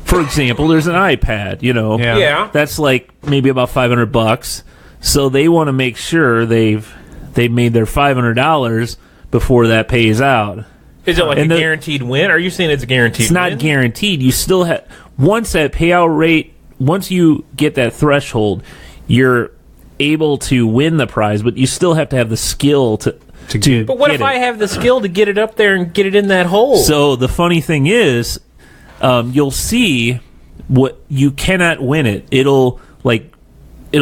for example, there's an iPad. You know, Yeah. Yeah. that's like maybe about $500. So they want to make sure they've made their $500 before that pays out. Is it like And a the- guaranteed win? Are you saying it's a guaranteed It's not win? guaranteed. You still have once that payout rate, once you get that threshold, you're able to win the prize, but you still have to have the skill to get- But what get if it. I have the skill to get it up there and get it in that hole? So the funny thing is, you'll see what you cannot win it. It'll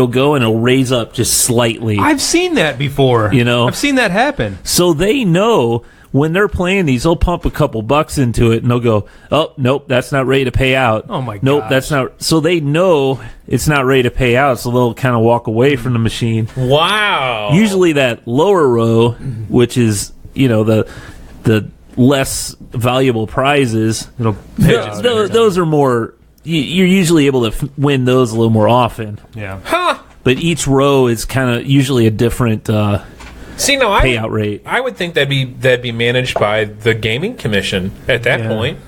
go and it'll raise up just slightly. I've seen that before. You know? I've seen that happen. So they know when they're playing these, they'll pump a couple bucks into it and they'll go, oh, nope, that's not ready to pay out. Oh, my Nope, gosh. that's not. So they know it's not ready to pay out, so they'll kind of walk away from the machine. wow. Usually that lower row, which is, the less valuable prizes, It'll those are more. You're usually able to win those a little more often. Yeah. Huh. But each row is kind of usually a different See, no, payout rate. I would think that'd be managed by the gaming commission at that Yeah. point.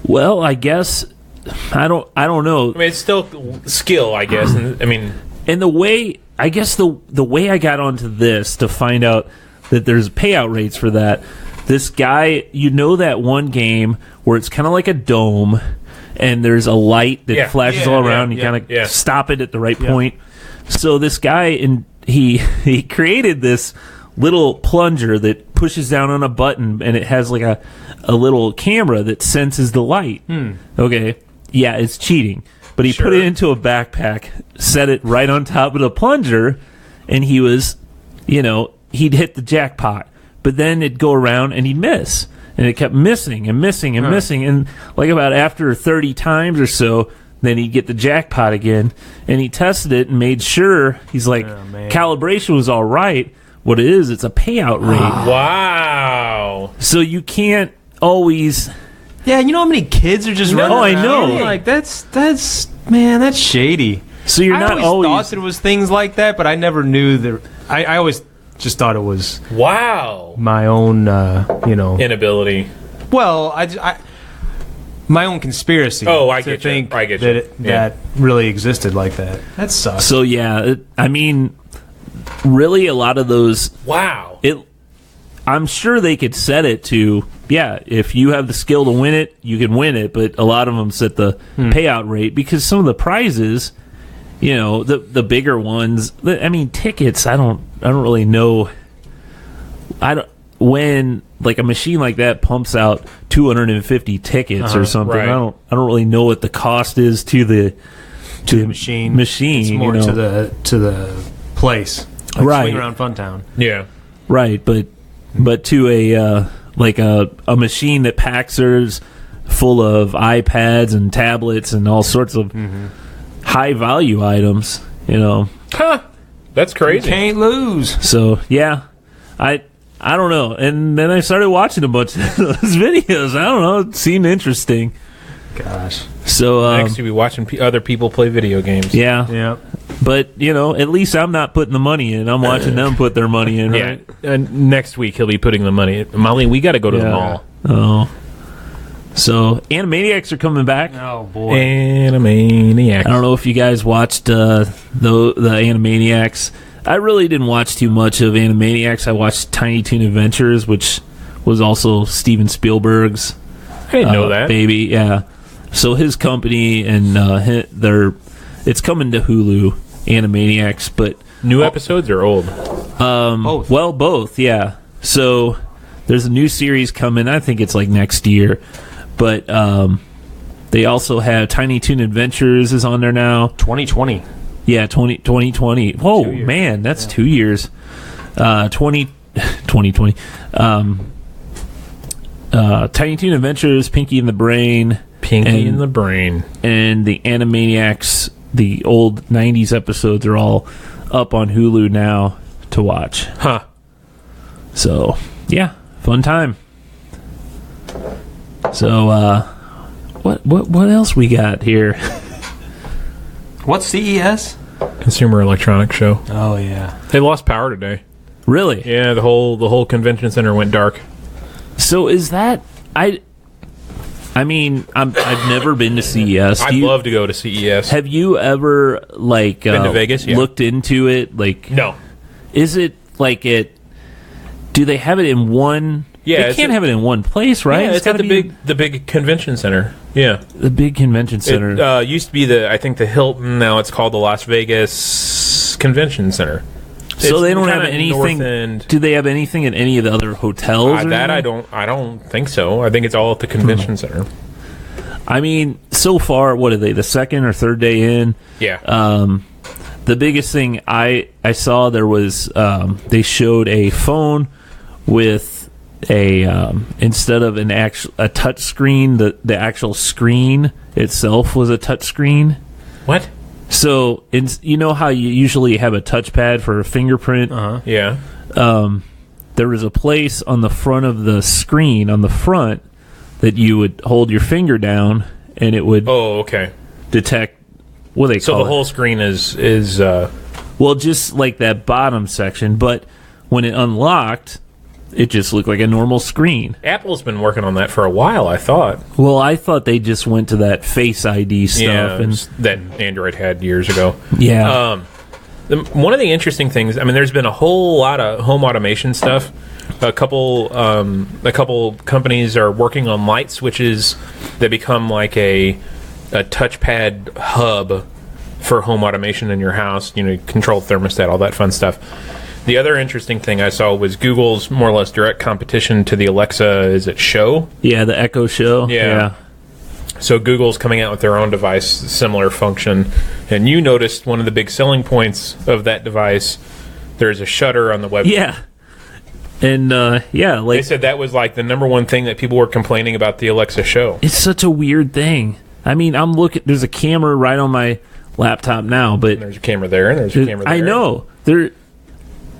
Well, I guess I don't know. I mean, it's still skill, I guess. And, I mean, And the way I guess the way I got onto this to find out that there's payout rates for that. This guy, that one game where it's kind of like a dome, and there's a light that Yeah. flashes Yeah, all yeah, around. You yeah, kind of yeah. stop it at the right point. So this guy, he created this little plunger that pushes down on a button, and it has like a little camera that senses the light. Okay, yeah, it's cheating, but he put it into a backpack, set it right on top of the plunger, and he was, he'd hit the jackpot, but then it'd go around and he'd miss, and it kept missing and missing and missing, and like about after 30 times or so, then he'd get the jackpot again, and he tested it and made sure, he's like, man. calibration was all right. What it is, it's a payout rate. wow. So you can't always. Yeah, you know how many kids are just running Oh, I around? know. Like, that's shady. So you're not I always. thought there was things like that, but I never knew that. I always just thought it was Wow. my own, Inability. Well, my own conspiracy. Oh, I to get you. think I get that you. Yeah. that really existed like that. That sucks. So yeah, I mean, really, a lot of those. Wow. I'm sure they could set it to. Yeah, if you have the skill to win it, you can win it. But a lot of them set the payout rate because some of the prizes, the bigger ones. I mean, tickets. I don't really know. When like a machine like that pumps out 250 tickets or something. right. I don't really know what the cost is to the machine. Machine, It's more to the place. Like Right. Swing Around Funtown. Yeah. Right, but to a like a machine that Paxer's full of iPads and tablets and all sorts of high value items, you know. Huh. That's crazy. Can't lose. So yeah, I don't know. And then I started watching a bunch of those videos. I don't know. It seemed interesting. Gosh. So Next, you'll be watching other people play video games. yeah. Yeah. But you know, at least I'm not putting the money in. I'm watching them put their money in. Yeah. Right? And next week, he'll be putting the money. Molly, we got to go to the Yeah. mall. Oh. So Animaniacs are coming back. Oh, boy. Animaniacs. I don't know if you guys watched the Animaniacs. I really didn't watch too much of Animaniacs. I watched Tiny Toon Adventures, which was also Steven Spielberg's I didn't know that. baby. Yeah. So his company and it's coming to Hulu, Animaniacs, but New episodes or old? Both. well, both, yeah. So there's a new series coming. I think it's like next year, but they also have Tiny Toon Adventures is on there now. 2020. Yeah, 2020. Whoa, man, that's 2 years. 2020. Tiny Toon Adventures, Pinky and the Brain, Pinky in the Brain. and the Animaniacs, the old 90s episodes are all up on Hulu now to watch. Huh. So, yeah, fun time. So, what else we got here? What's CES? Consumer Electronics Show. Oh, yeah. They lost power today. Really? Yeah, the whole convention center went dark. So is that I mean, I've never been to CES. I'd love to go to CES. Have you ever like Been to Vegas? Yeah. looked into it? Like, No. is it like it? Do they have it in one? Yeah, they it's can't have it in one place, right? Yeah, it's at gotta the be big convention center. Yeah. the big convention center. It used to be I think the Hilton. Now it's called the Las Vegas Convention Center. so It's they don't have kinda anything. north end. Do they have anything at any of the other hotels? or That anything? I don't think so. I think it's all at the convention center. I mean, so far, what are they? The second or third day in? Yeah. The biggest thing I saw there was they showed a phone with a instead of a touch screen, the actual screen itself was a touch screen. What? So you know how you usually have a touchpad for a fingerprint. Yeah. There was a place on the front of the screen on the front that you would hold your finger down and it would Oh, okay. detect. What do they So call the it? whole screen is Well, just like that bottom section, but when it unlocked, it just looked like a normal screen. Apple's been working on that for a while. I thought. Well, I thought they just went to that Face ID stuff. Yeah, and that Android had years ago. yeah. One of the interesting things, I mean, there's been a whole lot of home automation stuff. A couple companies are working on light switches that become like a touchpad hub for home automation in your house. You know, control thermostat, all that fun stuff. The other interesting thing I saw was Google's more or less direct competition to the Alexa. Is it Show? Yeah, the Echo Show. Yeah. So Google's coming out with their own device, similar function. And you noticed one of the big selling points of that device, there's a shutter on the web. Yeah. And, yeah, They like, said that was like the number one thing that people were complaining about the Alexa Show. it's such a weird thing. I mean, I'm looking, there's a camera right on my laptop now, but And there's a camera there, and there's a camera there. I know.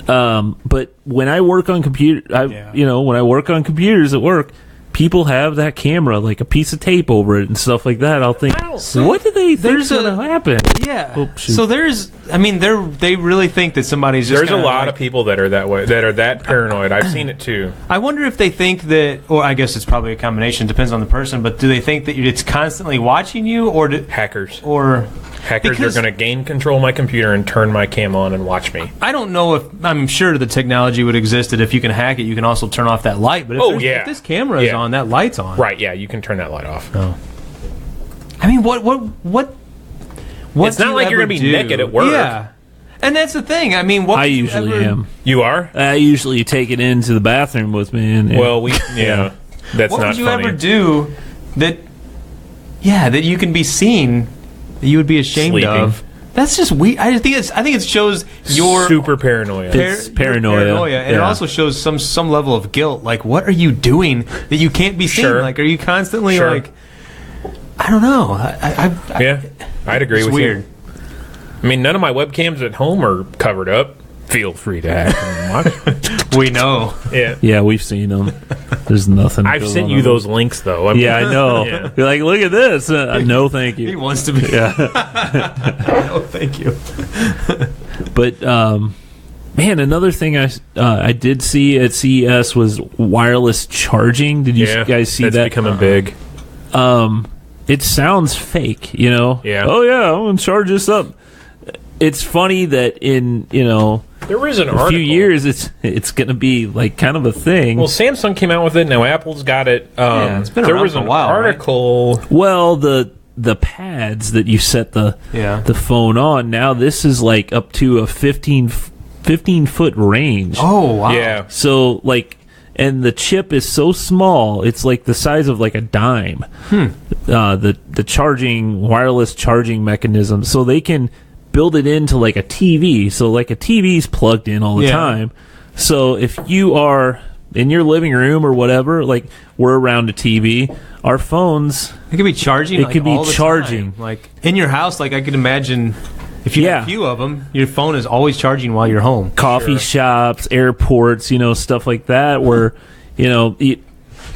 But when I work on when I work on computers at work, people have that camera, like a piece of tape over it and stuff like that. I'll think, what do they think's going to happen? Yeah. Oh, shoot. So they really think that somebody's just There's a gonna, lot like- of people that are that way, that are that paranoid. I've seen it too. I wonder if they think that, or I guess it's probably a combination, depends on the person, but do they think that it's constantly watching you, or Hackers. Because- are going to gain control of my computer and turn my cam on and watch me. I don't know if, I'm sure the technology would exist that if you can hack it, you can also turn off that light, but if, if this camera is Yeah. on, that light's on. Right, yeah, you can turn that light off. I mean, what It's do not you like you're ever gonna be do? naked at work. Yeah. And that's the thing. I mean, what I would you usually ever- am. You are? I usually take it into the bathroom with me. And, Well, that's What not would you funny. ever do that you can be seen, that you would be ashamed Sleeping. of, That's just weird. I think it shows your super paranoia. It's paranoia. and it Yeah. also shows some level of guilt. Like, what are you doing that you can't be seen? Sure. Like, are you constantly Sure. like? I don't know. Yeah, I'd agree It's with weird. you. I mean, none of my webcams at home are covered up. Feel free to hack and watch. We know. Yeah. Yeah, we've seen them. There's nothing. I've going sent on you over- those links, though. Yeah, I know. Yeah. You're like, look at this. No, thank He you. wants to be. Yeah. Oh, thank you. But man, another thing I did see at CES was wireless charging. Did you guys see that's that? becoming big. It sounds fake, you know. Yeah. Oh yeah, I'm gonna charge this up. It's funny that in There was an a article. few years it's gonna be like kind of a thing. Well, Samsung came out with it. Now Apple's got it. It's been there around was for a an while, right? article. Well, the pads that you set the phone on, now this is like up to a 15 foot range. Oh wow. Yeah. So like, and the chip is so small, it's like the size of like a dime. The charging, wireless charging mechanism, so they can build it into like a TV. So like a TV's plugged in all the time. So if you are in your living room or whatever, like we're around a TV, our phones, It could be charging. It could be all the charging. time. Like in your house. Like I could imagine if you have a few of them, your phone is always charging while you're home. coffee shops, airports, stuff like that, where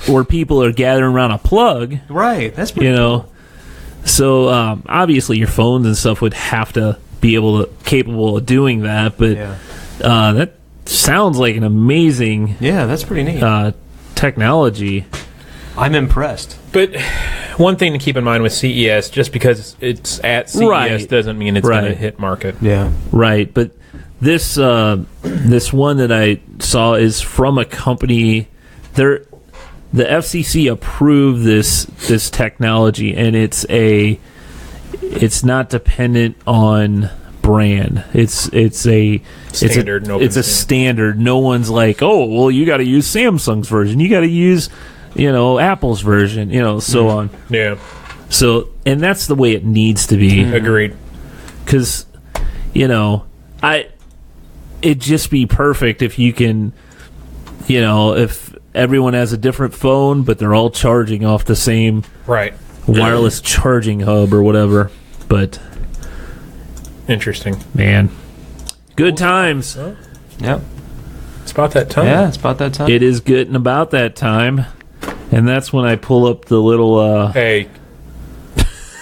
where people are gathering around a plug. Right. That's pretty cool. So obviously your phones and stuff would have to be capable of doing that, but that sounds like an amazing Yeah, that's pretty neat. technology. I'm impressed. But one thing to keep in mind with CES, just because it's at CES Right. doesn't mean it's going to Right. hit market. Yeah. Right, but this one that I saw is from a company. The FCC approved this technology, and it's not dependent on brand. It's a Standard and open it's a standard. standard. No one's like, oh, well, you got to use Samsung's version. You got to use Apple's version. So on. Yeah. So, and that's the way it needs to be. Agreed. Because it'd just be perfect if you can, if everyone has a different phone but they're all charging off the same Right. wireless charging hub or whatever. But Interesting. man, good times. Yep. It's about that time. Yeah, it's about that time. It is getting about that time, and that's when I pull up the little Hey,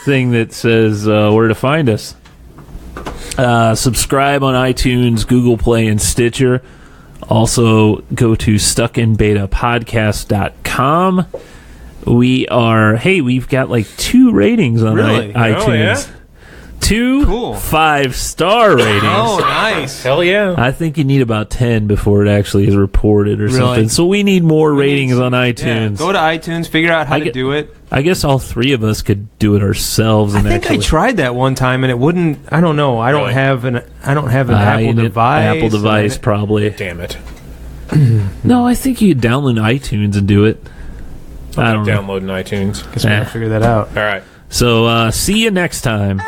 thing that says where to find us. Subscribe on iTunes, Google Play, and Stitcher. Also, go to stuckinbetapodcast.com. We've got like 2 ratings on Really? iTunes. Oh, yeah? 2 Cool. 5-star ratings. Oh, nice. hell yeah. I think you need about 10 before it actually is reported or something. So we need more ratings on Yeah, iTunes. go to iTunes, figure out how I to get- do it. I guess all 3 of us could do it ourselves. I And think actually, I tried that one time and it wouldn't. I don't know. I don't Really? have an Apple you need device. Apple device, probably. Damn it. No, I think you could download iTunes and do it. I don't know. Downloading iTunes. Guess we gotta figure that out. All right. So, see you next time.